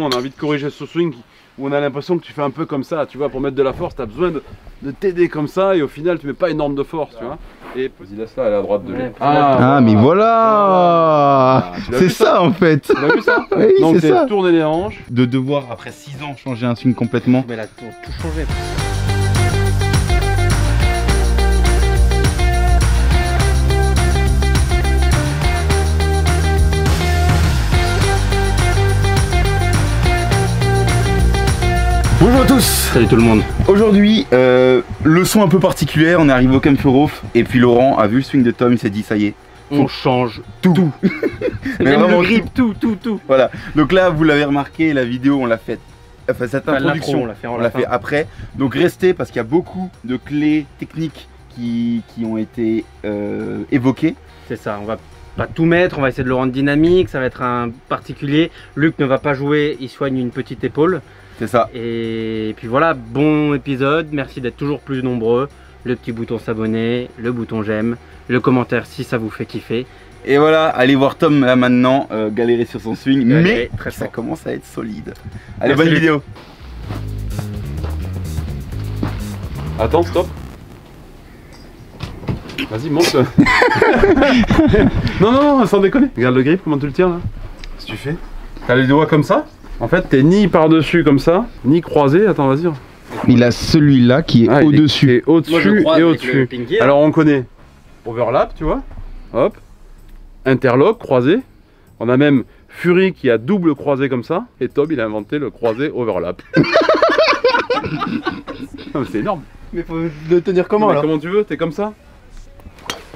On a envie de corriger ce swing où on a l'impression que tu fais un peu comme ça, tu vois, pour mettre de la force, tu as besoin de t'aider comme ça et au final tu mets pas énorme de force, tu vois. Et vas-y, laisse-la, elle est à droite de lui. Ah, mais voilà, c'est ça en fait. Tu as vu ça? Oui, donc c'est ça. Tourner les hanches. De devoir, après 6 ans, changer un swing complètement. Mais là, tout changé. Bonjour à tous. Salut tout le monde. Aujourd'hui, leçon un peu particulière, on est arrivé au Camp Furhof et puis Laurent a vu le swing de Tom, il s'est dit ça y est. On change tout. Mais même vraiment le grip, tout. Voilà, donc là vous l'avez remarqué, la vidéo on l'a faite, enfin cette introduction on on l'a fait après. Donc restez parce qu'il y a beaucoup de clés techniques qui ont été évoquées. C'est ça, on va pas tout mettre, on va essayer de le rendre dynamique, ça va être un particulier. Luc ne va pas jouer, il soigne une petite épaule. C'est ça. Et puis voilà, bon épisode, merci d'être toujours plus nombreux. Le petit bouton s'abonner, le bouton j'aime, le commentaire si ça vous fait kiffer. Et voilà, allez voir Tom là maintenant galérer sur son swing, mais très ça fort. commence à être solide. Allez, Merci, bonne Luc. vidéo. Attends, stop. Vas-y, monte. non, sans déconner. Regarde le grip, comment tu le tiens là. Qu'est-ce que tu fais? T'as les doigts comme ça. En fait, t'es ni par-dessus comme ça, ni croisé. Attends, vas-y. Il a celui-là qui est au-dessus. Au-dessus et le au-dessus. pinky. Alors on connaît overlap, tu vois. Hop. Interlock, croisé. On a même Fury qui a double croisé comme ça. Et Tom, il a inventé le croisé overlap. C'est énorme. Mais faut le tenir comment Mais alors? comment tu veux? T'es comme ça?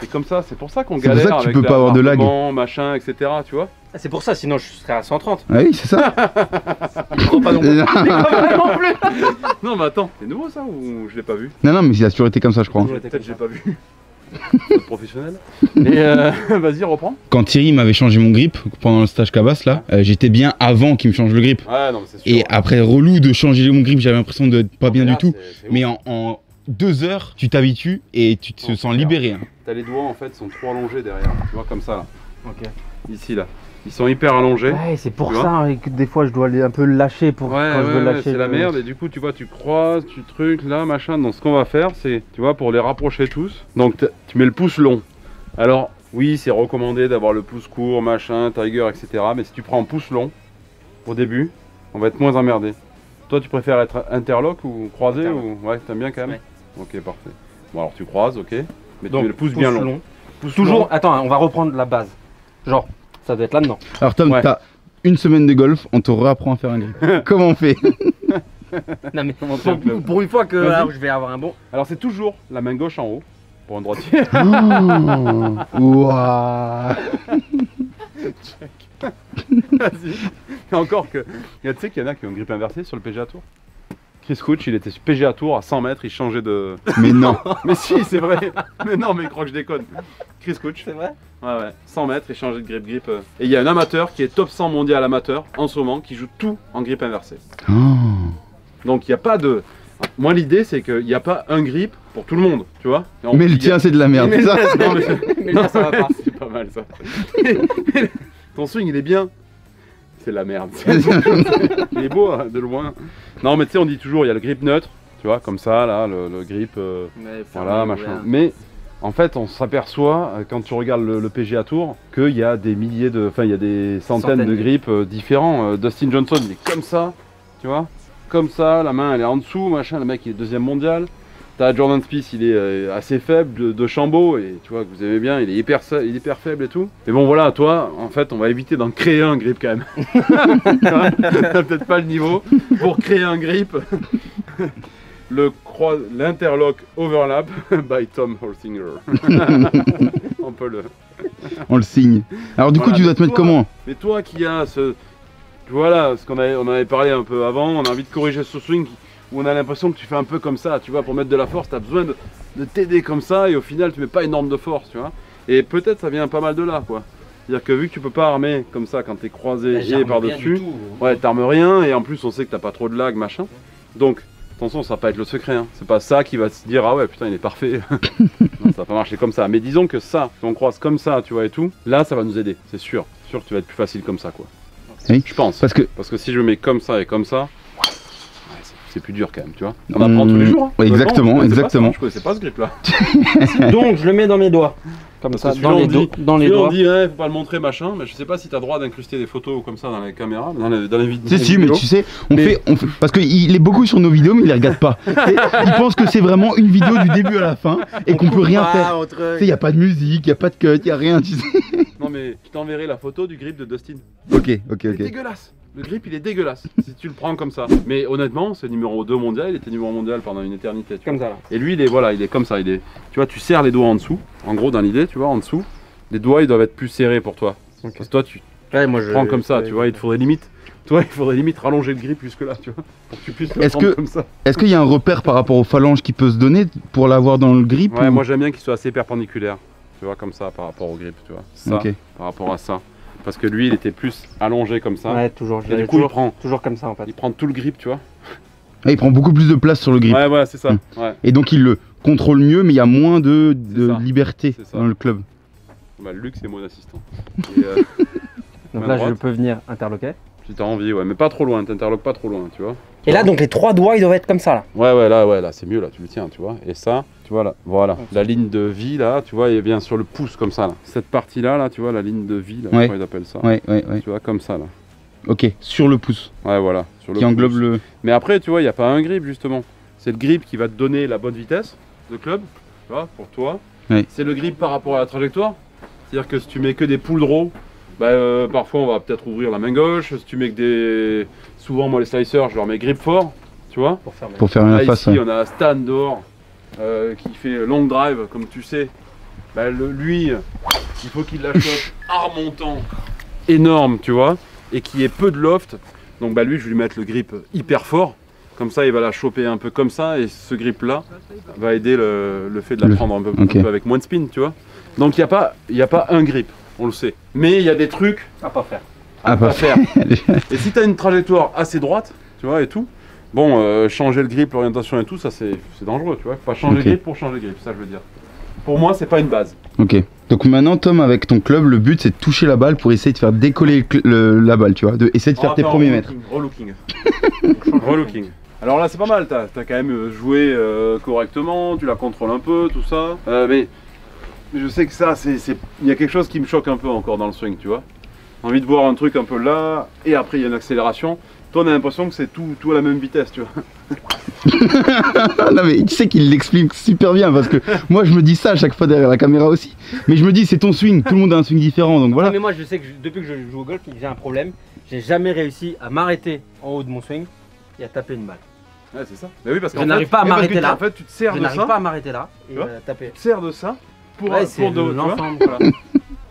T'es comme ça, c'est pour ça qu'on C'est pour galère ça que tu avec peux pas avoir de lag. l'armement, machin, etc. Tu vois? Ah, c'est pour ça, sinon je serais à 130. Ah oui, c'est ça. Il prend pas non plus. Vraiment plus. Non mais attends, c'est nouveau ça ou je l'ai pas vu? Non, mais il a toujours été comme ça, je crois. Peut-être j'ai pas vu. Faute professionnel. Et vas-y, reprends. Quand Thierry m'avait changé mon grip pendant le stage Cabas, là, j'étais bien avant qu'il me change le grip. Ouais, non mais c'est sûr. Et après, relou de changer mon grip, j'avais l'impression de pas bien Mais du là, tout. c'est Mais ouf. en 2 heures, tu t'habitues et tu te sens libéré. Hein. T'as les doigts en fait sont trop allongés derrière. Tu vois comme ça là. Ok. Ici là. Ils sont hyper allongés. Ouais, c'est pour Tu vois ça hein, que des fois je dois un peu le lâcher pour Ouais, quand je veux lâcher. c'est la merde et du coup tu vois tu croises, tu trucs là machin. Donc ce qu'on va faire c'est, tu vois, pour les rapprocher tous, donc tu mets le pouce long. Alors oui c'est recommandé d'avoir le pouce court, machin, tiger, etc. Mais si tu prends un pouce long au début, on va être moins emmerdé. Toi tu préfères être interlock ou croisé Interlock. ou... Ouais, t'aimes bien quand même. Ouais. Ok, parfait. Bon alors tu croises, ok. Mais Donc tu mets le pouce bien long. Pouce Toujours, long. attends, on va reprendre la base. Genre, ça doit être là-dedans. Alors Tom, Ouais. t'as une semaine de golf, on te réapprend à faire un grip. Comment on fait? Non mais S'il te plaît. pour une fois que Vas-y. alors, je vais avoir un bon. Alors c'est toujours la main gauche en haut pour un droitier. Ouah. Vas-y. Et encore que, tu sais qu'il y en a qui ont une grippe inversée sur le PGA Tour. Chris Couch, il était sur PGA Tour à 100 mètres, il changeait de... Mais non. Mais si, c'est vrai. Mais non, mais il croit que je déconne. Chris Couch. C'est vrai? Ouais, 100 mètres, il changeait de grip. Et il y a un amateur qui est top 100 mondial amateur en ce moment qui joue tout en grip inversé. Oh. Donc il n'y a pas de... Moi l'idée c'est qu'il n'y a pas un grip pour tout le monde, tu vois. Et en Mais plus, le il y a- tien, c'est de la merde, c'est ça? Non, mais Mais là ça va pas. c'est pas mal ça. Ton swing il est bien. C'est de la merde. Il est beau hein, de loin. Non mais tu sais on dit toujours il y a le grip neutre, tu vois, comme ça là, le grip, voilà machin. Mais en fait on s'aperçoit quand tu regardes le PGA Tour qu'il y a des milliers de, enfin il y a des centaines de grips différents. Dustin Johnson il est comme ça, tu vois, comme ça, la main elle est en dessous, machin, le mec il est deuxième mondial. T'as Jordan Spieth, il est assez faible de Chambaud et tu vois que vous aimez bien, il est hyper faible et tout. Mais bon voilà, toi, en fait, on va éviter d'en créer un grip quand même. T'as peut-être pas le niveau pour créer un grip. L'interlock overlap by Tom Holsinger. On peut le... On le signe. Alors du coup, Voilà, tu dois te mais mettre toi- comment? Mais toi qui as ce... Voilà, on avait parlé un peu avant, on a envie de corriger ce swing où on a l'impression que tu fais un peu comme ça, tu vois, pour mettre de la force, tu as besoin de t'aider comme ça et au final tu mets pas énorme de force, tu vois. Et peut-être ça vient pas mal de là, quoi. C'est-à-dire que vu que tu peux pas armer comme ça quand t'es croisé et par-dessus, ouais, t'armes rien et en plus on sait que t'as pas trop de lag, machin. Donc, attention, ça va pas être le secret, hein. C'est pas ça qui va se dire, ah ouais, putain, il est parfait. Non, ça va pas marcher comme ça. Mais disons que ça, si on croise comme ça, tu vois, et tout, là ça va nous aider, c'est sûr. Sûr que tu vas être plus facile comme ça, quoi. Oui. Je pense. Parce que Parce que si je mets comme ça et comme ça, ouais, c'est plus dur quand même, tu vois. On apprend tous les jours. Hein. Ouais, exactement, exactement. Je connaissais pas ce grip là. Donc je le mets dans mes doigts. Comme Parce ça, que celui-là, dans les, on dit- dans les Celui-là, on doigts. dit, ouais, faut pas le montrer machin, mais je sais pas si t'as le droit d'incruster des photos comme ça dans les caméras, dans les vidéos. si, mais tu sais, on fait, parce qu'il est beaucoup sur nos vidéos, mais il les regarde pas. Il pense que c'est vraiment une vidéo du début à la fin et qu'on peut rien faire. Tu sais, y a pas de musique, y a pas de cut, y a rien, tu sais. Non mais je t'enverrai la photo du grip de Dustin. Ok. Il est dégueulasse. Le grip il est dégueulasse si tu le prends comme ça. Mais honnêtement, c'est numéro 2 mondial, il était numéro mondial pendant une éternité. Tu vois. Comme ça là. Et lui il est comme ça, tu vois, tu serres les doigts en dessous. En gros dans l'idée, tu vois, en dessous, les doigts ils doivent être plus serrés pour toi. Ok. Parce que toi tu Ouais, moi je prends comme ça, tu vois, il te faudrait limite rallonger le grip jusque là, tu vois, pour que tu puisses le Est-ce prendre que- comme ça. Est-ce qu'il y a un repère par rapport aux phalanges qui peut se donner pour l'avoir dans le grip Ouais, ou- moi j'aime bien qu'il soit assez perpendiculaire, tu vois, comme ça par rapport au grip, tu vois. Ça, Ok. par rapport à ça. Parce que lui il était plus allongé comme ça. Ouais, toujours. Je Et l'ai du coup toujours comme ça en fait. il prend tout le grip, tu vois. Ah, il prend beaucoup plus de place sur le grip. Ouais, voilà, c'est ça. Mm. Ouais. Et donc il le contrôle mieux, mais il y a moins de C'est ça. liberté C'est ça. dans le club. Bah, Luc, c'est mon assistant. Et, Donc main là droite. je peux venir interloquer. si t'as envie, ouais, mais pas trop loin, t'interloques pas trop loin, tu vois. Et là donc les 3 doigts ils doivent être comme ça là. Ouais, là, c'est mieux, là, tu le tiens, tu vois. Et ça, tu vois, là, voilà. La ligne de vie, là, tu vois, elle vient sur le pouce, comme ça, là. Cette partie-là, là, tu vois, la ligne de vie, là, Ouais. comment ils appellent ça. Ouais. Tu vois, comme ça, là. Ok, sur le pouce, Ouais, voilà. Sur le qui englobe pouce. le. Mais après, tu vois, il n'y a pas un grip, justement. C'est le grip qui va te donner la bonne vitesse de club, tu vois, pour toi. Oui. C'est le grip par rapport à la trajectoire. C'est-à-dire que si tu mets que des pull draw, bah, parfois on va peut-être ouvrir la main gauche. Si tu mets que des... Souvent, moi, les slicers, je leur mets grip fort, tu vois. Pour faire Là, une face. ici, Ouais. on a Stan dehors qui fait long drive, comme tu sais. Bah, lui, il faut qu'il la chope à remontant énorme, tu vois, et qu'il y ait peu de loft. Donc, bah, lui, je vais lui mettre le grip hyper fort. Comme ça, il va la choper un peu comme ça, et ce grip-là va aider le fait de la prendre un peu avec moins de spin, tu vois. Donc, il n'y a pas un grip, on le sait. Mais il y a des trucs À pas faire. à pas pas faire. Et si tu as une trajectoire assez droite, tu vois, et tout, bon, changer le grip, l'orientation et tout, ça c'est dangereux, tu vois. Faut pas changer Ok. le grip pour changer le grip, ça je veux dire. Pour moi, c'est pas une base. Ok. Donc maintenant, Tom, avec ton club, le but c'est de toucher la balle pour essayer de faire décoller la balle, tu vois, de essayer de On faire va tes un premiers mètres. relooking. Relooking. Alors là, c'est pas mal, t'as quand même joué correctement, tu la contrôles un peu, tout ça. Mais je sais que ça, il y a quelque chose qui me choque un peu encore dans le swing, tu vois. J'ai envie de voir un truc un peu là, et après il y a une accélération. Toi, on a l'impression que c'est tout à la même vitesse, tu vois. Non mais tu sais qu'il l'explique super bien parce que moi je me dis ça à chaque fois derrière la caméra aussi. Mais je me dis c'est ton swing, tout le monde a un swing différent donc voilà. Mais moi je sais que depuis que je joue au golf, j'ai un problème. J'ai jamais réussi à m'arrêter en haut de mon swing et à taper une balle. Ouais, c'est ça. Mais oui, parce Je n'arrive pas à m'arrêter là. En fait, tu te sers Je de n'arrive ça. pas à m'arrêter là et Tu vois taper. Tu te sers de ça pour, Ouais, c'est pour tu vois. l'ensemble. Voilà.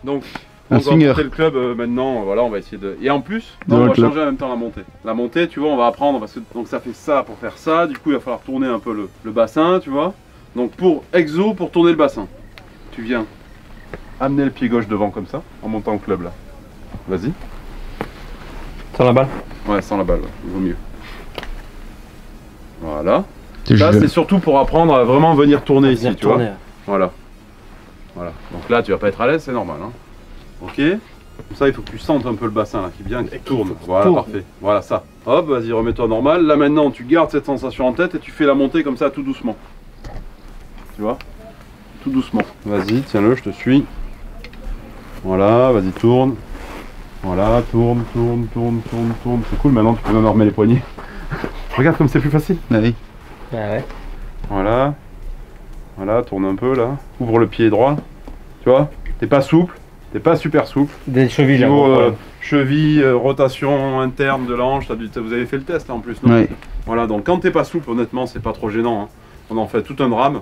Donc, Un on va swinger. monter le club maintenant, voilà, on va essayer de. Et en plus, Dans on le va club. changer en même temps la montée. La montée, tu vois, on va apprendre parce que donc ça fait ça pour faire ça. Du coup, il va falloir tourner un peu le bassin, tu vois. Donc pour exo, pour tourner le bassin, tu viens amener le pied gauche devant comme ça, en montant au club là. Vas-y. Sans la balle. Ouais, sans la balle, ouais, il vaut mieux. Voilà. C'est Là, juste- c'est surtout pour apprendre à vraiment venir tourner ici, Venir tu vois. tourner. Voilà. Voilà. Donc là, tu vas pas être à l'aise, c'est normal. Hein. Ok. Comme ça, il faut que tu sentes un peu le bassin là, qui vient, qui tourne. Voilà, tourne. parfait. Voilà ça. Hop, vas-y, remets-toi normal. Là maintenant, tu gardes cette sensation en tête et tu fais la montée comme ça, tout doucement. Tu vois? Tout doucement. Vas-y, tiens-le, je te suis. Voilà, vas-y, tourne. Voilà, tourne. C'est cool, maintenant tu peux même remettre les poignets. Regarde comme c'est plus facile. Allez. Ouais. Voilà. Voilà, tourne un peu là. Ouvre le pied droit. Tu vois? T'es pas souple. T'es pas super souple. Des chevilles. Niveau là, cheville, rotation interne de la hanche, vous avez fait le test là, en plus, non? Ouais. Voilà, donc quand t'es pas souple, honnêtement, c'est pas trop gênant. Hein. On en fait tout un drame.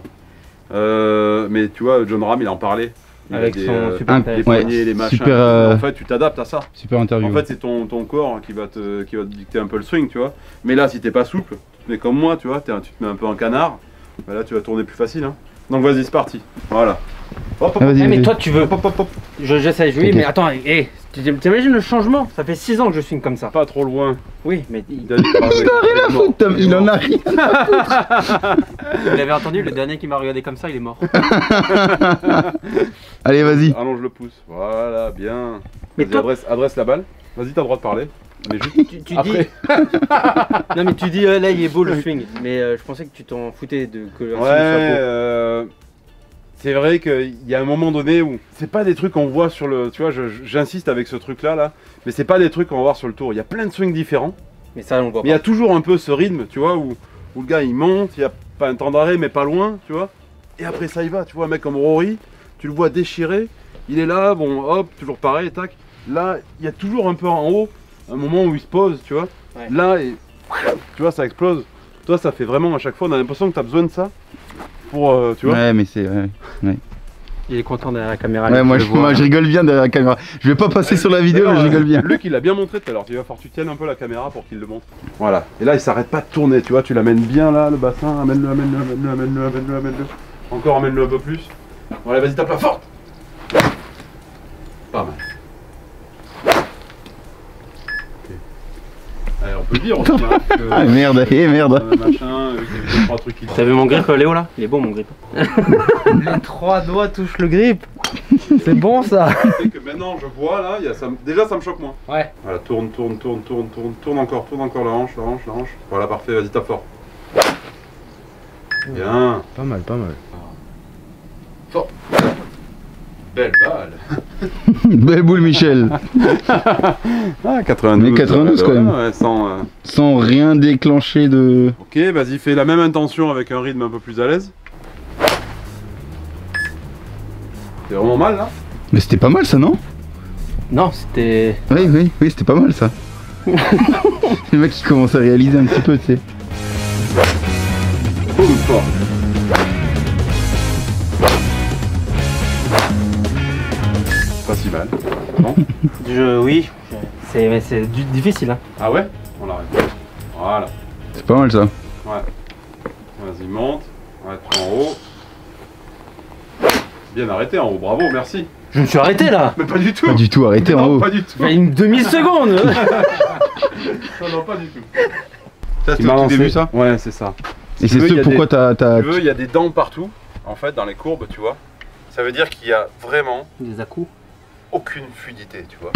Mais tu vois, John Ram, il en parlait. Il a avec des, son super un- test. les poignets, les machins. super, En fait, tu t'adaptes à ça. Super interview. En fait, c'est ton corps qui va te dicter un peu le swing, tu vois. Mais là, si t'es pas souple, mais comme moi, tu vois, tu te mets un peu en canard, bah là, tu vas tourner plus facile. Hein. Donc vas-y, c'est parti. Voilà. Hop, hop, Ah, vas-y, Eh, mais vas-y. toi tu veux. hop, hop, hop. J'essaie, oui, Ok. mais attends, t'imagines le changement? Ça fait 6 ans que je swing comme ça. Pas trop loin. Oui, mais Il a dit que Tom, il en a rien. vous l'avez entendu, le dernier qui m'a regardé comme ça, il est mort. Allez, vas-y. Allonge le pouce. Voilà, bien. Mais Vas-y, toi, adresse la balle. Vas-y, t'as le droit de parler. Mais juste Tu après. dis... non mais tu dis là il est beau le swing, mais je pensais que tu t'en foutais de que le swing soit beau. C'est vrai qu'il y a un moment donné où c'est pas des trucs qu'on voit sur le... Tu vois, j'insiste avec ce truc là, mais c'est pas des trucs qu'on va voir sur le tour. Il y a plein de swings différents. Mais ça on le voit Mais il y pas. a toujours un peu ce rythme, tu vois, où le gars il monte, il y a pas un temps d'arrêt mais pas loin, tu vois. Et après ça y va, tu vois, un mec comme Rory, tu le vois déchiré, il est là, bon hop, toujours pareil, tac. Là, il y a toujours un peu en haut, un moment où il se pose, tu vois. Ouais. Là, et tu vois, ça explose. Toi, ça fait vraiment à chaque fois, on a l'impression que tu as besoin de ça pour, tu vois. Ouais, mais c'est... Ouais. Il est content derrière la caméra. Ouais, lui, moi je je, le vois. moi je rigole bien derrière la caméra. Je vais pas passer sur la vidéo, mais je rigole bien. Luc, il l'a bien montré tout à l'heure. Il va falloir que tu tiennes un peu la caméra pour qu'il le montre. Voilà. Et là, il s'arrête pas de tourner, tu vois. Tu l'amènes bien là, le bassin. Amène-le, amène-le, amène-le, amène-le, amène-le, amène-le. Encore, amène-le un peu plus. Bon, allez, vas-y, tape la forte. Pas mal. Allez, on peut le dire aussi, hein, que, Ah merde, merde. machin, il y a 2-3 trucs qui... T'as vu mon grip Léo là? Il est beau mon grip. Les 3 doigts touchent le grip. C'est bon ça. Et que maintenant, je vois là, déjà, ça me choque moins. Ouais. Voilà, tourne, tourne, tourne, tourne, tourne, tourne encore la hanche, la hanche, la hanche. Voilà, parfait, vas-y, tape fort. Bien. Pas mal, pas mal. Fort. Belle balle. Belle boule, Michel. Ah, 92. Mais 92 quand même. Ouais, sans, Sans rien déclencher de... Ok, vas-y, fais la même intention avec un rythme un peu plus à l'aise. C'est vraiment mal là. Mais c'était pas mal ça, non? Non, c'était. Oui, c'était pas mal ça. Le mec qui commence à réaliser un petit peu, tu sais. Oh, fort. Pas si mal. Non. Oui, c'est difficile hein. Ah ouais? On l'arrête. Voilà. C'est pas mal ça. Ouais. Vas-y, monte. On va être en haut. Bien arrêté en haut, bravo, merci. Je me suis arrêté là. Mais pas du tout. Pas du tout, arrêtez en Non, haut. pas du tout. Il y a une demi-seconde. Non, non, pas du tout. Ça, c'était au tout début, ça? Ouais, c'est ça. Et c'est veux, il y ce a pourquoi t'as... Tu veux, il y a des dents partout, en fait, dans les courbes, tu vois. Ça veut dire qu'il y a vraiment Des à-coups. aucune fluidité, tu vois.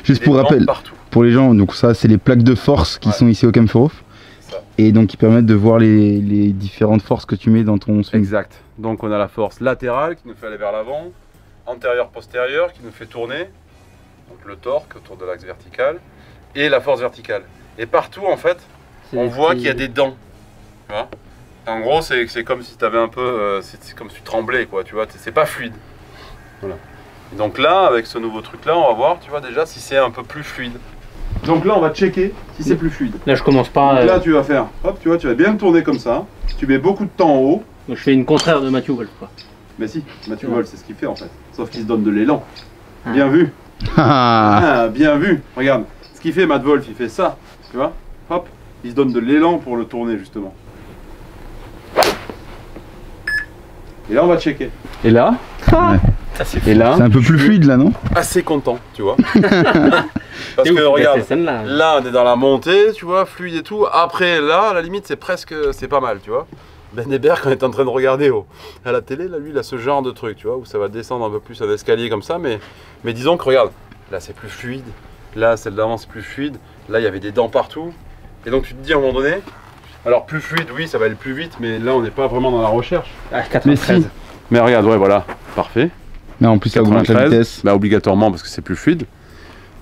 Juste Des pour dents rappel, partout. pour les gens, donc ça c'est les plaques de force qui Ouais. sont ici au Kempferhof. C'est ça. Et donc qui permettent de voir les différentes forces que tu mets dans ton swing. Exact. Donc on a la force latérale qui nous fait aller vers l'avant, antérieure-postérieure qui nous fait tourner, donc le torque autour de l'axe vertical, et la force verticale. Et partout, en fait, on voit qu'il y a des dents. Tu vois. En gros, c'est comme si tu avais un peu... c'est comme si tu tremblais, quoi, tu vois. C'est pas fluide. Voilà. Et donc là, avec ce nouveau truc-là, on va voir, tu vois, déjà si c'est un peu plus fluide. Donc là, on va checker si c'est plus fluide. Là je commence pas. Donc là, tu vas faire, hop, tu vois, tu vas bien tourner comme ça. Tu mets beaucoup de temps en haut. Je fais une contraire de Matthew Wolf quoi. Mais si, Mathieu Ouais. Vol, c'est ce qu'il fait en fait. Sauf qu'il se donne de l'élan. Ah. Bien vu. Ah, Ah, bien vu. Regarde, ce qu'il fait, Matt Wolf, il fait ça. Tu vois? Hop, il se donne de l'élan pour le tourner justement. Et là, on va checker. Et là, Ça c'est et là, c'est un peu plus fluide là, non? assez content, tu vois. Parce que regarde, là. là on est dans la montée, tu vois, fluide et tout. Après là, à la limite, c'est presque, c'est pas mal, tu vois. Ben Hébert, quand on est en train de regarder à la télé, là, lui, il a ce genre de truc, tu vois, où ça va descendre un peu plus un escalier comme ça, mais disons que regarde, là c'est plus fluide, là celle d'avant c'est plus fluide, là il y avait des dents partout, et donc tu te dis à un moment donné, alors plus fluide, oui, ça va aller plus vite, mais là on n'est pas vraiment dans la recherche. Ah, 93. Mais si. Mais regarde, ouais, voilà, parfait. Mais en plus ça augmente la 93, vitesse. bah obligatoirement parce que c'est plus fluide.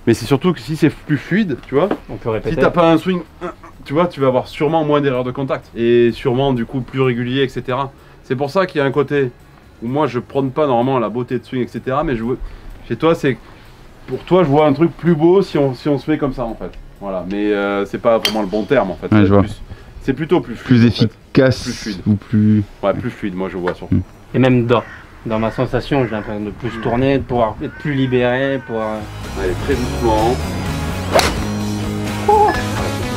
Mais c'est surtout que si c'est plus fluide, tu vois, On peut si répéter. t'as pas un swing, tu vois, tu vas avoir sûrement moins d'erreurs de contact. Et sûrement du coup plus régulier, etc. C'est pour ça qu'il y a un côté où moi je prône pas normalement la beauté de swing, etc. Mais chez toi, c'est pour toi, je vois un truc plus beau si on se fait comme ça en fait. Voilà, mais c'est pas vraiment le bon terme en fait. Ouais, je vois. C'est plutôt plus Plus fluide. en fait. efficace Plus fluide. ou plus... Ouais, plus fluide, moi je vois surtout. Et même dans ma sensation, j'ai l'impression de plus tourner, de pouvoir être plus libéré, pouvoir. Allez, très doucement.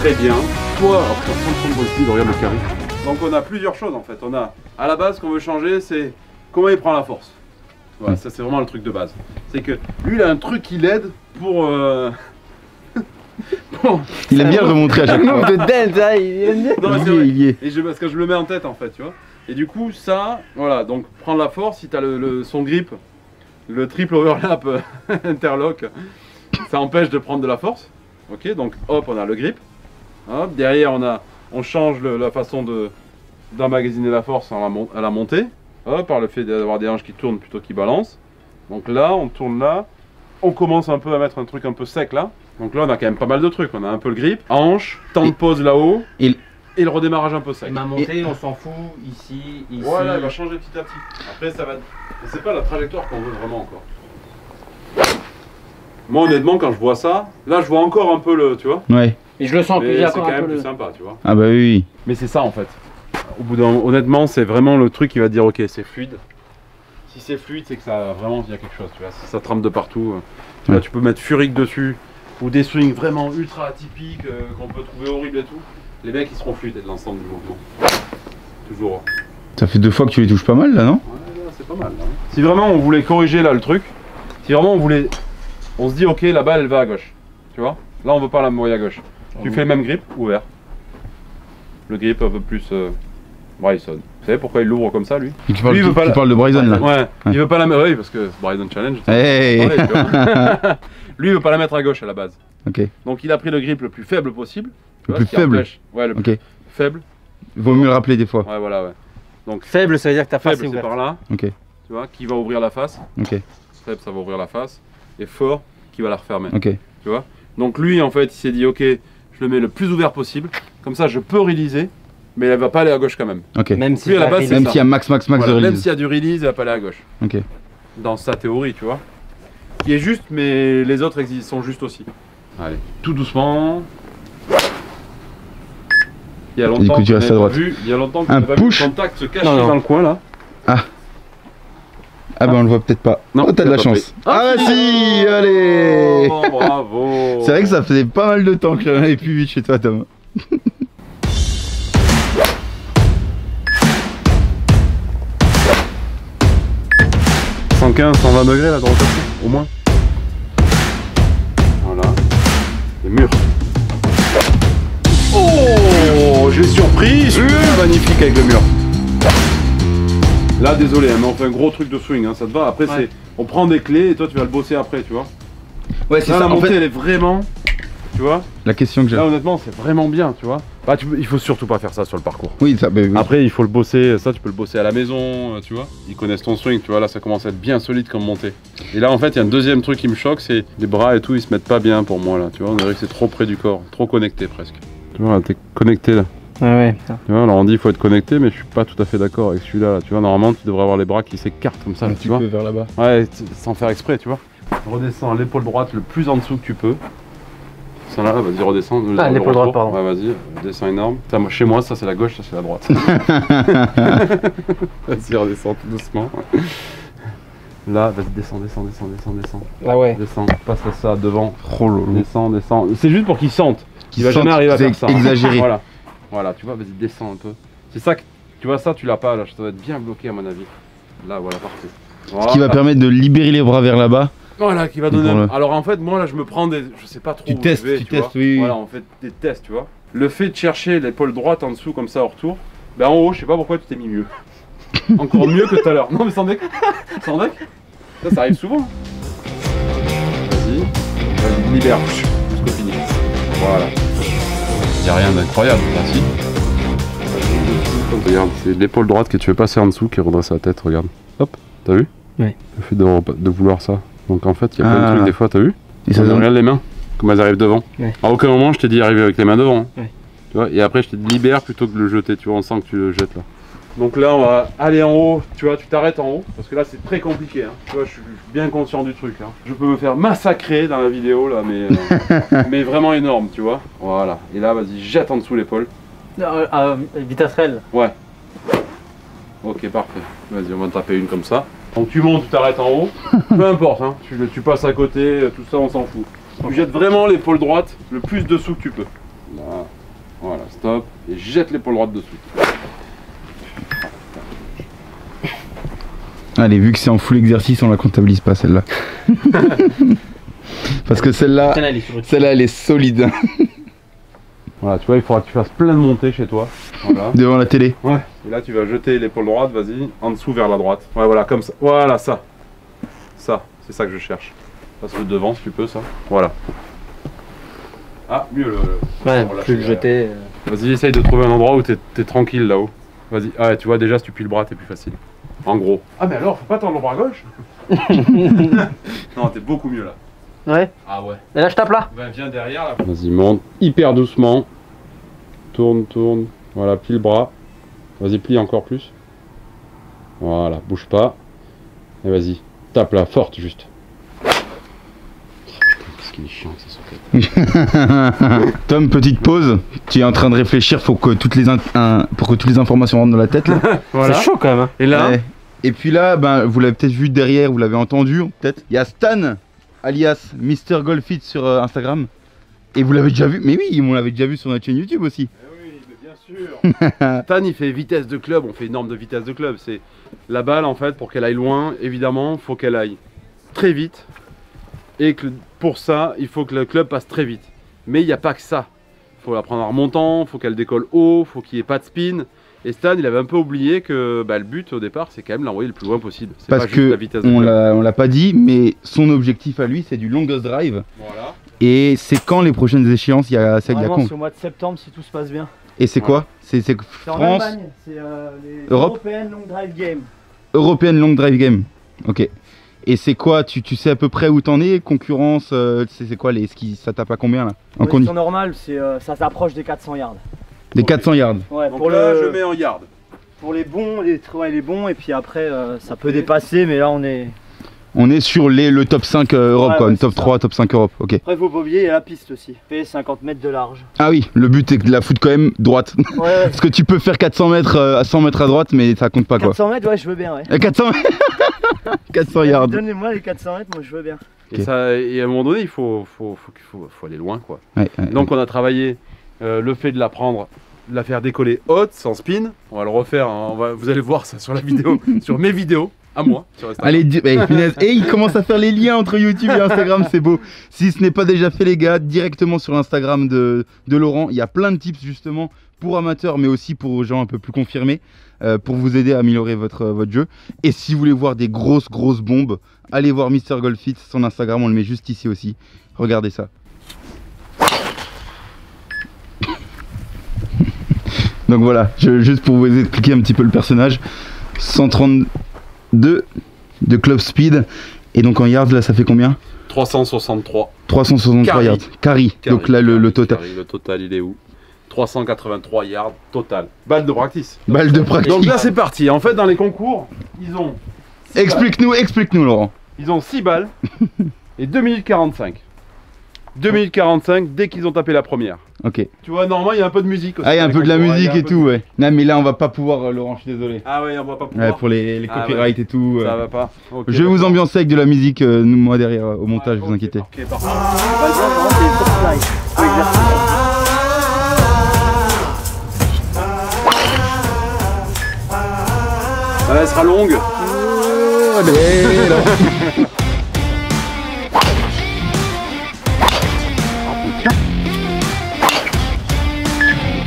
Très bien. Toi, alors que sans prendre le speed, regarde le carré. Donc on a plusieurs choses en fait. On a, à la base, ce qu'on veut changer, c'est comment il prend la force. Voilà, ça c'est vraiment le truc de base. C'est que lui, il a un truc qui l'aide pour... pour- Il aime bien le remontrer à chaque fois. de dance, hein, Non, mais c'est Il y est, vrai. il y est. Et parce que je le mets en tête en fait, tu vois. Et du coup, ça, voilà, donc prendre la force, si tu as son grip, le triple overlap interlock, ça empêche de prendre de la force. Ok, donc hop, on a le grip. Hop, derrière, on change la façon d'emmagasiner la force à la montée. Hop, par le fait d'avoir des hanches qui tournent plutôt qui balancent. Donc là, on tourne là. On commence un peu à mettre un truc un peu sec là. Donc là, on a quand même pas mal de trucs. On a un peu le grip, hanche, temps de pause là-haut. Et le redémarrage un peu sec. Ma montée, on s'en fout, ici. Voilà, il va changer petit à petit. Après, ça va. C'est pas la trajectoire qu'on veut vraiment encore. Moi, honnêtement, quand je vois ça, là, je vois encore un peu le, tu vois. Ouais. Et je le sens plus. C'est quand même plus sympa, tu vois. Ah bah oui. Mais c'est ça en fait. Au bout d'un, honnêtement, c'est vraiment le truc qui va te dire, ok, c'est fluide. Si c'est fluide, c'est que ça vraiment il y a quelque chose, tu vois. Si ça trempe de partout, tu vois, tu peux mettre Furic dessus ou des swings vraiment ultra atypiques qu'on peut trouver horribles et tout. Les mecs ils seront fluides de l'ensemble du mouvement. Toujours. Ça fait 2 fois que tu les touches pas mal là, non? Ouais, là, c'est pas mal. Là. Si vraiment on voulait corriger là le truc, si vraiment on se dit ok la balle elle va à gauche, tu vois. Là on veut pas la envoyer à gauche. Tu fais le même grip ouvert. Le grip un peu plus Bryson. Vous savez pourquoi il l'ouvre comme ça lui? Et tu parles de Bryson là? Ouais, il veut pas la mettre. Oui, parce que Bryson Challenge. Hey. Lui il veut pas la mettre à gauche à la base. Ok. Donc il a pris le grip le plus faible possible. Le plus faible? Ouais, le plus faible. Vaut mieux le rappeler des fois. Ouais, voilà, ouais. Donc faible, ça veut dire que ta face faible, est c'est ouverte. par là. Ok. Tu vois, qui va ouvrir la face. Ok. Faible, ça va ouvrir la face. Et fort, qui va la refermer. Ok. Tu vois. Donc lui, en fait, il s'est dit, ok, je le mets le plus ouvert possible. Comme ça, je peux releaser, mais elle va pas aller à gauche quand même. Ok. Même Lui, à la base, même s'il y a max voilà, de release. même s'il y a du release, elle va pas aller à gauche. Ok. Dans sa théorie, tu vois. Qui est juste, mais les autres sont justes aussi. Allez, tout doucement. Il y a longtemps que tu restes à droite. Il y a longtemps que un pas vu push. le contact se cacher dans le coin là. Ah. Ah bah on le voit peut-être pas. Non, oh, t'as de la chance. Ah bah si, allez. Oh, bravo. C'est vrai que ça faisait pas mal de temps que j'en avais plus vite chez toi, Tom. 115, 120 degrés là de rotation, au moins. Voilà. Les murs. Oh, j'ai surpris. Magnifique avec le mur. Là, désolé, hein, mais on fait un gros truc de swing, hein, ça te va. Après, c'est, on prend des clés et toi, tu vas le bosser après, tu vois. Ouais, c'est ça. La en montée, fait, elle est vraiment, tu vois. la question que j'ai. Là, honnêtement, c'est vraiment bien, tu vois. Bah, il faut surtout pas faire ça sur le parcours. Oui, ça. Bah, oui. Après, il faut le bosser. Ça, tu peux le bosser à la maison, tu vois. Ils connaissent ton swing, tu vois. Là, ça commence à être bien solide comme montée. Et là, en fait, il y a un deuxième truc qui me choque, c'est les bras et tout, ils se mettent pas bien pour moi là. Tu vois, on dirait que c'est trop près du corps, trop connecté presque. Tu vois, t'es connecté là. Ouais. Tu vois, alors on dit qu'il faut être connecté, mais je suis pas tout à fait d'accord avec celui-là. Tu vois, normalement, tu devrais avoir les bras qui s'écartent comme ça. Un Tu petit vois. peu vers là-bas. Ouais, sans faire exprès, tu vois. Redescends l'épaule droite le plus en dessous que tu peux. Ça là, vas-y, redescends. Ah, l'épaule droite, pardon. Ouais, vas-y, descends énorme. Ça, chez moi, ça c'est la gauche, ça c'est la droite. Vas-y, redescends tout doucement. Là, vas-y, descends. Ah ouais. Descends, passe ça devant. Oh lolo. Descends. C'est juste pour qu'ils sentent. Il va jamais arriver à faire ça. Exagéré. Voilà, tu vois, vas-y, descends un peu. C'est ça que, tu vois, ça tu l'as pas là, ça doit être bien bloqué à mon avis. Là, voilà, parfait. Voilà. Ce qui va permettre de libérer les bras vers là-bas. Voilà, qui va donner. Alors en fait, moi là, je me prends des. Je sais pas trop. Tu testes, oui. Voilà, on fait des tests, tu vois. Le fait de chercher l'épaule droite en dessous, comme ça, au retour, ben en haut, je sais pas pourquoi tu t'es mis mieux. Encore mieux que tout à l'heure. Non, mais sans deck. Ça arrive souvent. Vas-y, libère. Jusqu'au fini. Voilà. Y a rien d'incroyable, là, si. Regarde, c'est l'épaule droite que tu veux passer en dessous qui redresse la tête, regarde. Hop, t'as vu? Oui. Le fait de vouloir ça. Donc en fait, il y a plein de trucs des fois, t'as vu? Et ça donne... Regarde les mains, comme elles arrivent devant. Ouais. À aucun moment je t'ai dit arriver avec les mains devant. Ouais. Tu vois, et après je t'ai dit libère plutôt que de le jeter, tu vois, on sent que tu le jettes là. Donc là on va aller en haut, tu vois, tu t'arrêtes en haut, parce que là c'est très compliqué, hein. Tu vois, je suis bien conscient du truc. Hein. Je peux me faire massacrer dans la vidéo là, mais, mais vraiment énorme, tu vois. Voilà, et là vas-y, jette en dessous l'épaule. Vitesse réelle. Ouais. Ok, parfait. Vas-y, on va en taper une comme ça. Donc tu montes, tu t'arrêtes en haut, peu importe, hein. Tu passes à côté, tout ça on s'en fout. Tu jettes vraiment l'épaule droite le plus dessous que tu peux. Là. Voilà, stop, et jette l'épaule droite dessous. Allez, vu que c'est en full exercice, on la comptabilise pas celle-là. Parce que celle-là, elle est solide. Voilà, tu vois, il faudra que tu fasses plein de montées chez toi. Voilà. Devant la télé. Ouais. Et là, tu vas jeter l'épaule droite, vas-y, en dessous vers la droite. Ouais, voilà, comme ça. Voilà, ça. Ça, c'est ça que je cherche. Passe le devant si tu peux ça. Voilà. Ah, mieux le... Ouais, on lâche plus le derrière. jeter. Vas-y, essaye de trouver un endroit où t'es tranquille là-haut. Vas-y. Ah ouais, tu vois déjà si tu plies le bras, t'es plus facile. En gros. Ah mais alors, faut pas tendre le bras gauche. Non, t'es beaucoup mieux là. Ouais. Ah ouais. Et là, je tape là. Ben, viens derrière là. Vas-y, monte hyper doucement. Tourne, tourne. Voilà, plie le bras. Vas-y, plie encore plus. Voilà, bouge pas. Et vas-y, tape là, forte juste. Qu'est-ce qu'il est chiant que ça soit. Tom, petite pause. Tu es en train de réfléchir, faut que toutes les pour que toutes les informations rentrent dans la tête. Là. Voilà. C'est chaud quand même. Hein. Et là, Ouais. Et puis là, ben, vous l'avez peut-être vu derrière, vous l'avez entendu peut-être. Il y a Stan, alias Mr. Golfit sur Instagram. Et vous l'avez déjà vu. Mais oui, on l'avait déjà vu sur notre chaîne YouTube aussi. oui, mais bien sûr. Stan, il fait vitesse de club, on fait une norme de vitesse de club. C'est la balle en fait, pour qu'elle aille loin, évidemment, faut qu'elle aille très vite. Et que pour ça, il faut que le club passe très vite. Mais il n'y a pas que ça. Il faut la prendre en remontant, il faut qu'elle décolle haut, il faut qu'il n'y ait pas de spin. Et Stan, il avait un peu oublié que le but au départ, c'est quand même l'envoyer le plus loin possible. C'est Parce pas juste que la vitesse de on club. l'a pas dit, mais son objectif à lui, c'est du longest drive. Voilà. Et c'est quand les prochaines échéances? Il y a Vraiment, quand? c'est au mois de septembre si tout se passe bien. Et c'est quoi? C'est C'est en France, Allemagne, c'est les Europe. European Long Drive Game. European Long Drive Game. Ok. Et c'est quoi? Tu sais à peu près où t'en es? Concurrence, c'est quoi les skis? Ça tape à combien là? En condi? En normal, ça s'approche des 400 yards. Des 400 yards. Ouais, Donc pour, là, le, je mets en yard. pour les bons, les bons, et puis après, ça peut dépasser, mais là on est. On est sur le top 5 Europe Ouais, quoi, ouais, une top c'est ça. 3, top 5 Europe, ok. Après, faut pas oublier, il y a la piste aussi. Fait 50 mètres de large. Ah oui, le but c'est de la foutre quand même droite. Ouais, ouais. Parce que tu peux faire 400 mètres à 100 mètres à droite, mais ça compte pas quoi. 400 mètres, ouais, je veux bien, ouais. 400 400 yards. Donnez-moi les 400 mètres, moi je veux bien. Ok. Et, ça, et à un moment donné, il faut aller loin quoi. Ouais, ouais, Donc on a travaillé le fait de la prendre, de la faire décoller haute, sans spin. On va le refaire, hein, vous allez voir ça sur la vidéo, sur mes vidéos, à moi. Sur Instagram. Allez, punaise. Et il commence à faire les liens entre YouTube et Instagram, c'est beau. Si ce n'est pas déjà fait les gars, directement sur l'Instagram de Laurent, il y a plein de tips justement pour amateurs mais aussi pour gens un peu plus confirmés pour vous aider à améliorer votre jeu. Et si vous voulez voir des grosses bombes, allez voir Mr. Golfit, son Instagram, on le met juste ici aussi. Regardez ça. Donc voilà, juste pour vous expliquer un petit peu le personnage. 132 de club speed. Et donc en yards là ça fait combien? 363. 363 Carry. yards. Carry. Donc là le total. Carry, le total il est où? 383 yards total. Balle de practice. Balle de pratique. Donc là c'est parti. En fait dans les concours, ils ont Explique-nous Laurent. Ils ont 6 balles et 2 minutes 45. 2 minutes 45 dès qu'ils ont tapé la première. Ok. Tu vois, normalement il y a un peu de musique aussi. Ah, il y a un dans peu les de la concours, musique il y a un et peu tout, de- ouais. Non, mais là on va pas pouvoir, Laurent, je suis désolé. Ah ouais, on va pas pouvoir. Ouais, pour les Ah copyrights et tout. Ça va pas. Ok, Je vais vous d'accord. ambiancer avec de la musique, moi derrière au montage, vous Ok, inquiétez. Ok, parfait. Pas le droit, c'est les top fly. Faut exercer. Elle sera longue.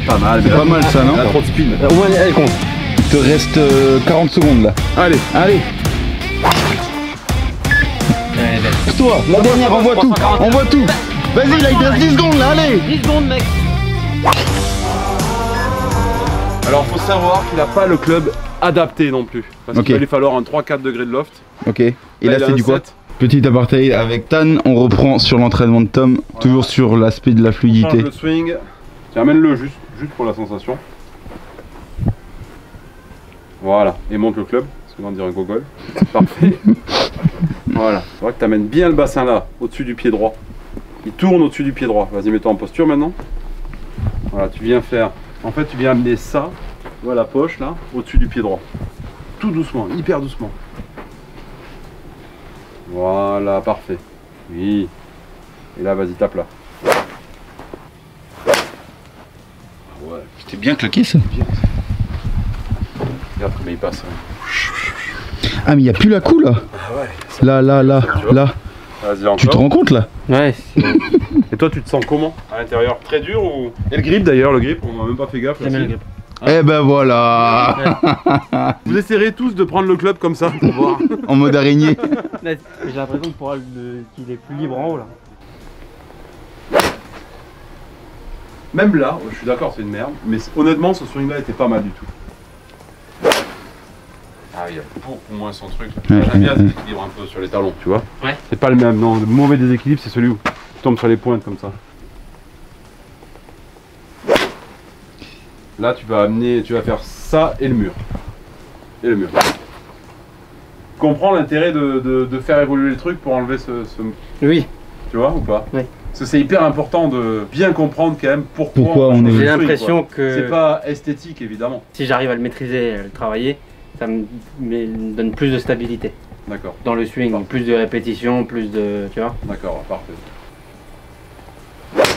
Pas mal, C'est pas mal ça, non? Elle a trop de spin. Au moins, elle compte. Il te reste 40 secondes là. Allez, Allez. Toi, la dernière, envoie tout. Envoie tout. Vas-y, là il te reste 10 secondes là, allez. 10 secondes, mec. alors faut savoir qu'il n'a pas le club adapté non plus. Parce Ok. qu'il va lui falloir un 3-4 degrés de loft. Ok. Et là il a c'est un du quoi? 7. Petit apartheid avec Tan, on reprend sur l'entraînement de Tom, toujours sur l'aspect de la Change fluidité. le swing. Tiens, amène-le juste pour la sensation. Voilà, et monte le club, parce qu'on va dire un gogol. Parfait. Voilà, c'est vrai que tu amènes bien le bassin là, au-dessus du pied droit. Il tourne au-dessus du pied droit. Vas-y, mets-toi en posture maintenant. Voilà, tu viens faire. En fait, tu viens amener ça, tu vois la poche là, au-dessus du pied droit. Tout doucement, hyper doucement. Voilà, parfait. Oui. Et là, vas-y, tape là. Ouais, C'était bien claqué ça. regarde comment il passe. Ah mais il y a plus la coue là. Ah ouais. Là. Vas-y, encore. Tu te rends compte là? Ouais, Et toi, tu te sens comment à l'intérieur? Très dur ou... Et le grip d'ailleurs, le grip, on n'a même pas fait gaffe. j'aime bien le là-dessus. grip. Eh ben voilà. Vous essayerez tous de prendre le club comme ça pour voir. En mode araignée. Là, j'ai l'impression qu'il est plus libre en haut là. Même là, je suis d'accord, c'est une merde, mais honnêtement, ce swing là était pas mal du tout. Ah, il y a pour moins son truc. Ouais, J'aime bien ouais, cet équilibre un peu sur les talons, tu vois. Ouais. C'est pas le même, non, le mauvais déséquilibre, c'est celui où tu tombes sur les pointes comme ça. Là, tu vas faire ça et le mur. Et le mur. Comprends l'intérêt de faire évoluer le truc pour enlever ce... Oui. Tu vois ou pas? Oui. Parce que c'est hyper important de bien comprendre quand même Pourquoi on change est- le J'ai truc, l'impression quoi. que C'est pas esthétique évidemment. si j'arrive à le maîtriser et à le travailler, ça me donne plus de stabilité D'accord, dans le swing, Bon. plus de répétitions, plus de. Tu vois? d'accord, parfait. Parce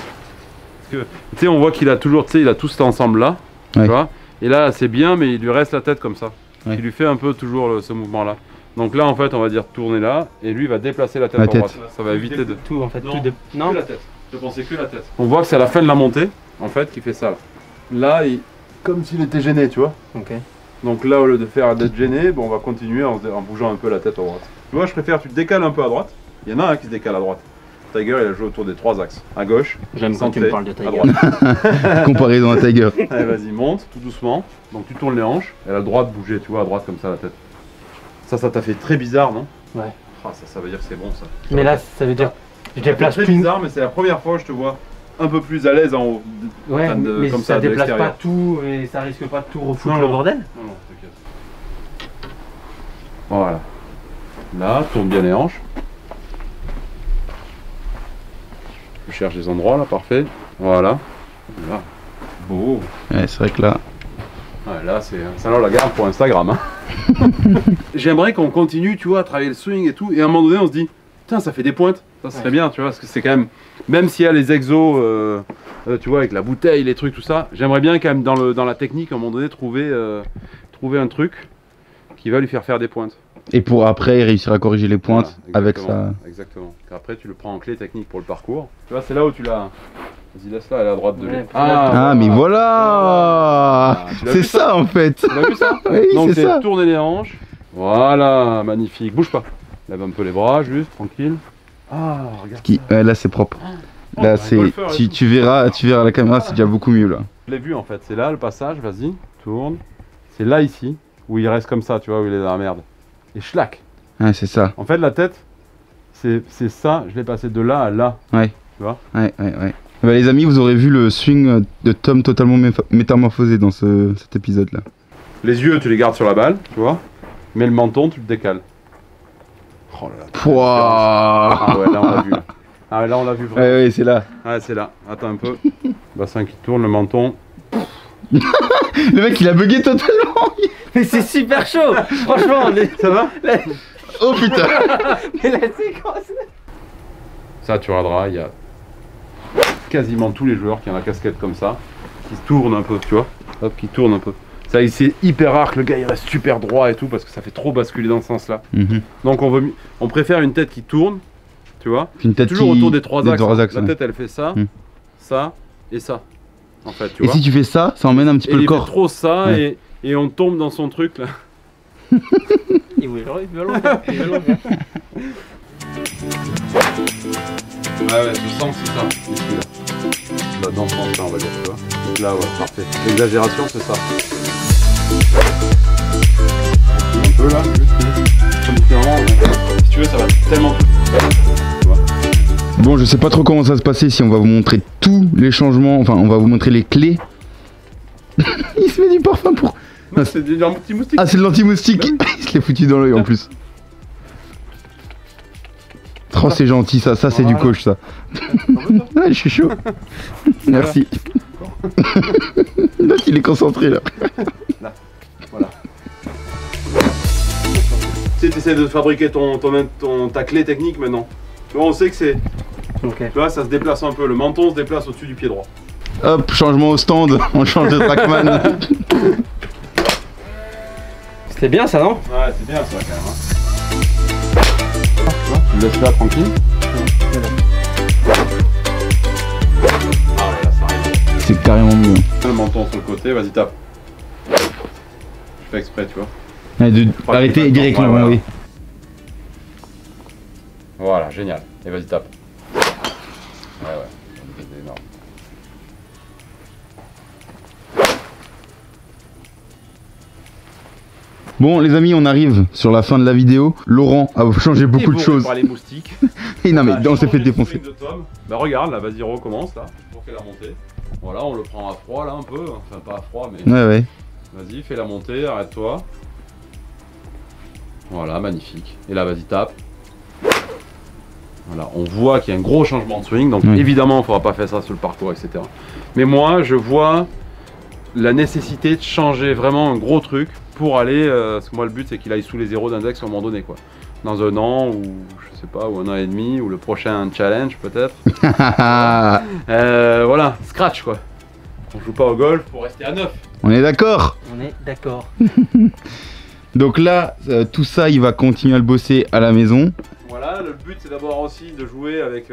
que, tu sais, on voit qu'il a toujours, tu sais, il a tout cet ensemble là, Ouais. tu vois. Et là, c'est bien, mais il lui reste la tête comme ça. Ouais. Il lui fait un peu toujours ce mouvement là. Donc là, en fait, on va dire tourner là, et lui il va déplacer la tête La à tête. droite. Ça va éviter de. Tout en fait. Non. Tout de... Que la tête. Je pensais que la tête. On voit que c'est à la fin de la montée, en fait, qu'il fait ça. Là, comme s'il était gêné, tu vois. Ok. Donc là, au lieu de faire d'être gêné, bon, on va continuer en bougeant un peu la tête à droite. Tu vois, je préfère, tu te décales un peu à droite. Il y en a un qui se décale à droite. Tiger, il a joué autour des 3 axes. À gauche, J'aime quand tu me centré, parles de à Tiger. droite. Comparaison à Tiger. Allez, vas-y, monte, tout doucement. Donc tu tournes les hanches. Elle a le droit de bouger, tu vois, à droite comme ça, la tête. Ça t'a fait très bizarre, non? Ouais. Ah, ça veut dire que c'est bon, ça. Mais là, ça veut dire. Je Ça fait déplace très plus. bizarre, mais c'est la première fois que je te vois un peu plus à l'aise en haut. Ouais, Fan de- mais comme ça ça, de déplace pas l'extérieur. tout et ça risque pas de tout refoutre Non, le non. bordel. Non, non, t'inquiète. Voilà. Là, tourne bien les hanches. Je cherche les endroits là, parfait. Voilà. Là. Beau. Ouais, c'est vrai que là. Ouais, là, ça on la garde pour Instagram. Hein. J'aimerais qu'on continue, tu vois, à travailler le swing et tout. Et à un moment donné, on se dit, putain, ça fait des pointes. Ça serait Ouais. bien, tu vois, parce que c'est quand même. Même s'il y a les exos, tu vois, avec la bouteille, les trucs, tout ça, j'aimerais bien quand même dans la technique, à un moment donné, trouver un truc qui va lui faire des pointes. Et pour après réussir à corriger les pointes Voilà, avec exactement, ça. Exactement. Après, tu le prends en clé technique pour le parcours. Tu vois, c'est là où tu l'as. Vas-y, laisse-la, elle est à droite de lui. Ouais, Ah, mais voilà. Ah, tu l'as C'est vu, ça en fait. Tu l'as vu ça? Oui, Donc, c'est ça. tourner les hanches. Voilà, magnifique. Bouge pas. Lève un peu les bras, juste, tranquille. Ah, regarde. Ouais, là c'est propre. Oh, Là un c'est. golfeur et tout. Tu verras la caméra, c'est déjà beaucoup mieux là. Je l'ai vu en fait. C'est là le passage, vas-y, tourne. C'est là ici, où il reste comme ça, tu vois, où il est dans la merde. Et schlac. Ouais, c'est ça. En fait, la tête, c'est ça. Je l'ai passé de là à là. Ouais. Tu vois? Ouais. Bah, les amis, vous aurez vu le swing de Tom totalement métamorphosé dans cet épisode là. Les yeux, tu les gardes sur la balle, tu vois. Mais le menton, tu le décales. Oh là là. Pouah. Ah ouais, là on l'a vu. Ah ouais, là on l'a vu vraiment. Ouais, c'est là. Ouais, c'est là. Attends un peu. Bassin qui tourne, le menton. Le mec il a bugué totalement. Mais c'est super chaud. Franchement, Ça va? Oh putain. mais la séquence. Ça, tu regarderas, il y a quasiment tous les joueurs qui ont la casquette comme ça, qui se tournent un peu, tu vois. Hop, qui tournent un peu. Ça, c'est hyper rare que le gars il reste super droit et tout parce que ça fait trop basculer dans ce sens-là. Mhm. Donc on préfère une tête qui tourne, tu vois. Une tête Toujours qui- autour des 3 axes. hein. La ouais. tête elle fait ça, Mm. ça et ça. En fait, tu Et vois. si tu fais ça, ça emmène un petit Et peu le il fait corps. trop ça Ouais. et on tombe dans son truc là. Il veut long. Ah ouais, je sens que c'est ça, ici là. Là, dans ce sens-là, on va dire, tu vois. Donc là, ouais, parfait. L'exagération, c'est ça. Un peu là, juste. Comme si tu veux, ça va tellement. Tu vois. Bon, je sais pas trop comment ça va se passer si on va vous montrer tous les changements, enfin on va vous montrer les clés. Il se met du parfum pour... Non, c'est un petit moustique. Ah, c'est de l'anti-moustique. Il se l'est foutu dans l'œil en plus. Oh, c'est gentil ça, c'est du Voilà. coach ça. Ouais, je suis chaud. Merci. L'autre il est concentré là. Voilà. Tu sais, t'essaies de fabriquer ta clé technique maintenant. Tu vois, on sait que c'est. Ok. Tu vois, ça se déplace un peu. Le menton se déplace au-dessus du pied droit. Hop, changement au stand, on change de trackman. C'était bien ça, non? Ouais, c'est bien ça quand même. Hein. Tu vois, tu le laisses là tranquille. Ah ouais, là ça arrive. C'est carrément mieux. Le menton sur le côté, vas-y tape. fais exprès, tu vois. Ouais, de Pas arrêter qu'il directement, fasse- ouais, voilà. oui. Voilà, génial. Et vas-y, tape. Ouais, c'est énorme. Bon les amis, on arrive sur la fin de la vidéo. Laurent a changé beaucoup de choses. Par les moustiques. Et non mais Voilà, on s'est fait changer le défoncer. swing de Tom. Bah regarde, là, vas-y, recommence là, pour faire la montée. Voilà, on le prend à froid là un peu. Enfin, pas à froid, mais Ouais ouais. vas-y, fais la montée, arrête-toi. Voilà, magnifique. Et là, vas-y, tape. Voilà, on voit qu'il y a un gros changement de swing, donc Oui. évidemment, il ne faudra pas faire ça sur le parcours, etc. Mais moi, je vois la nécessité de changer vraiment un gros truc pour aller, parce que moi, le but, c'est qu'il aille sous les zéros d'index à un moment donné, quoi. Dans un an, ou je sais pas, ou un an et demi, ou le prochain challenge, peut-être. Voilà, scratch, quoi. On joue pas au golf pour rester à 9. On est d'accord. On est d'accord. Donc là, tout ça, il va continuer à le bosser à la maison. Voilà, le but c'est d'abord aussi de jouer avec,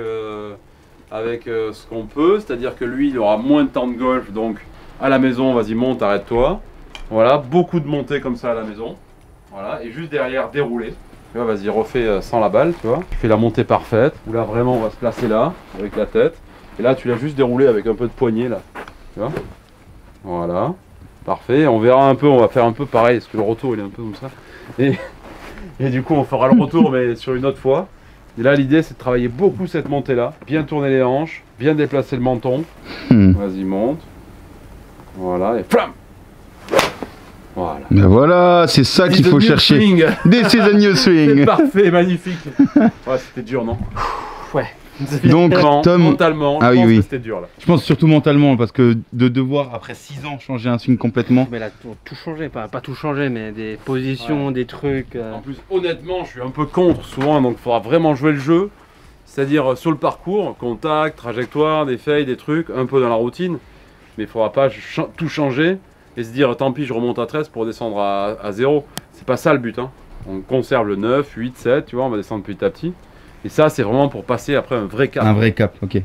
ce qu'on peut, c'est-à-dire que lui il aura moins de temps de golf, donc à la maison, vas-y monte, arrête-toi. Voilà, beaucoup de montées comme ça à la maison. Voilà, et juste derrière dérouler. Tu vois, vas-y, refais sans la balle, tu vois. Tu fais la montée parfaite, où là vraiment on va se placer là, avec la tête. Et là tu l'as juste déroulé avec un peu de poignet là. Tu vois. Voilà. Parfait, on verra un peu, on va faire un peu pareil, parce que le retour il est un peu comme ça. Et du coup on fera le retour mais sur une autre fois. Et là l'idée c'est de travailler beaucoup cette montée là, bien tourner les hanches, bien déplacer le menton. Vas-y monte. Voilà et flam. Voilà. Ben voilà, c'est ça qu'il faut chercher. Swing. Des New C'est Swing. parfait, magnifique. Ouais c'était dur non. Ouais. Donc Tom, Mentalement, Ah je oui, pense oui. que c'était dur là. je pense surtout mentalement parce que de devoir après 6 ans changer un swing complètement. Mais là, tout changé, pas tout changé, mais des positions, des trucs. En plus, honnêtement, je suis un peu contre souvent, donc il faudra vraiment jouer le jeu. C'est-à-dire sur le parcours, contact, trajectoire, des fails, des trucs, un peu dans la routine. Mais il faudra pas tout changer et se dire tant pis, je remonte à 13 pour descendre à 0. C'est pas ça le but. Hein. On conserve le 9, 8, 7, tu vois, on va descendre petit à petit. Et ça, c'est vraiment pour passer après un vrai cap. Un vrai cap, ok.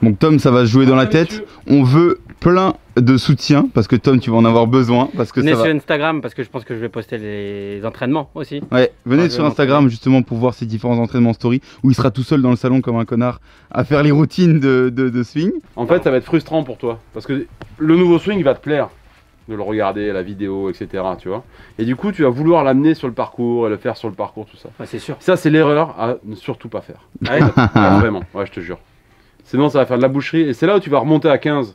Donc Tom, ça va se jouer dans la tête. Messieurs. On veut plein de soutien parce que Tom, tu vas en avoir besoin parce que Venez ça va. sur Instagram parce que je pense que je vais poster les entraînements aussi. Ouais, venez Enfin, sur je vais Instagram justement pour voir ses différents entraînements story où il sera tout seul dans le salon comme un connard à faire les routines de swing. En fait, ça va être frustrant pour toi. Parce que le nouveau swing va te plaire. De le regarder, la vidéo, etc. Tu vois. Et du coup, tu vas vouloir l'amener sur le parcours et le faire sur le parcours, tout ça. Ouais, c'est sûr. Ça, c'est l'erreur à ne surtout pas faire. Ah ouais Ah, vraiment, ouais, je te jure. Sinon, ça va faire de la boucherie. Et c'est là où tu vas remonter à 15.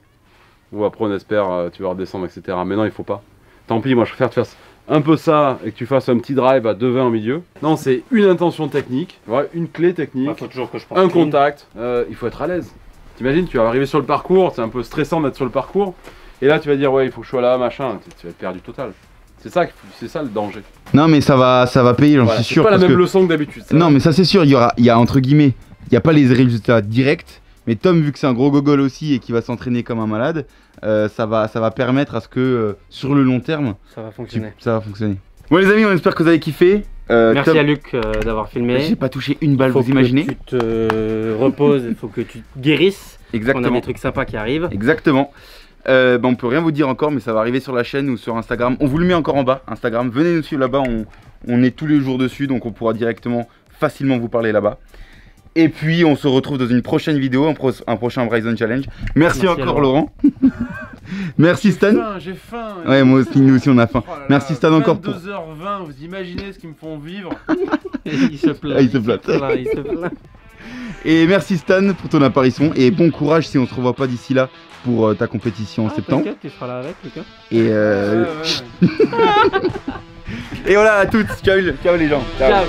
Ou après, on espère, tu vas redescendre, etc. Mais non, il faut pas. Tant pis, moi, je préfère que tu fasses un peu ça et que tu fasses un petit drive à 2,20 au milieu. Non, c'est une intention technique, ouais, une clé technique, faut toujours que je un contact. Il faut être à l'aise. T'imagines, tu vas arriver sur le parcours, c'est un peu stressant d'être sur le parcours. Et là, tu vas dire, ouais, il faut que je sois là, machin. Tu vas être perdu total. C'est ça le danger. Non mais ça va payer, j'en Voilà, suis c'est sûr. pas la parce même que- leçon que d'habitude. ça. Non mais ça c'est sûr, il y a entre guillemets, il n'y a pas les résultats directs. Mais Tom, vu que c'est un gros gogol aussi et qu'il va s'entraîner comme un malade, ça va permettre à ce que sur le long terme, Ça va fonctionner. ça va fonctionner. Bon les amis, on espère que vous avez kiffé. Merci Tom, à Luc d'avoir filmé. j'ai pas touché une balle, Faut vous imaginez? que tu te reposes, il faut que tu te guérisses. On a Exactement. des trucs sympas qui arrivent. Exactement. On peut rien vous dire encore, mais ça va arriver sur la chaîne ou sur Instagram. On vous le met encore en bas, Instagram. Venez nous suivre là-bas, on est tous les jours dessus, donc on pourra directement, facilement vous parler là-bas. Et puis on se retrouve dans une prochaine vidéo, un prochain Bryson Challenge. Merci encore Laurent. Merci Stan. J'ai faim. Ouais, moi aussi, nous aussi on a faim. Oh là là, Merci Stan encore pour. 22h20, vous imaginez ce qu'ils me font vivre? Il se plaint. Ah, il se plaint. Il se plaint. Et merci Stan pour ton apparition et bon courage si on se revoit pas d'ici là pour ta compétition en septembre. T'inquiète, tu seras là avec, Lucas. Et Ouais. et voilà à toutes. Ciao les gens. Ciao. Ciao.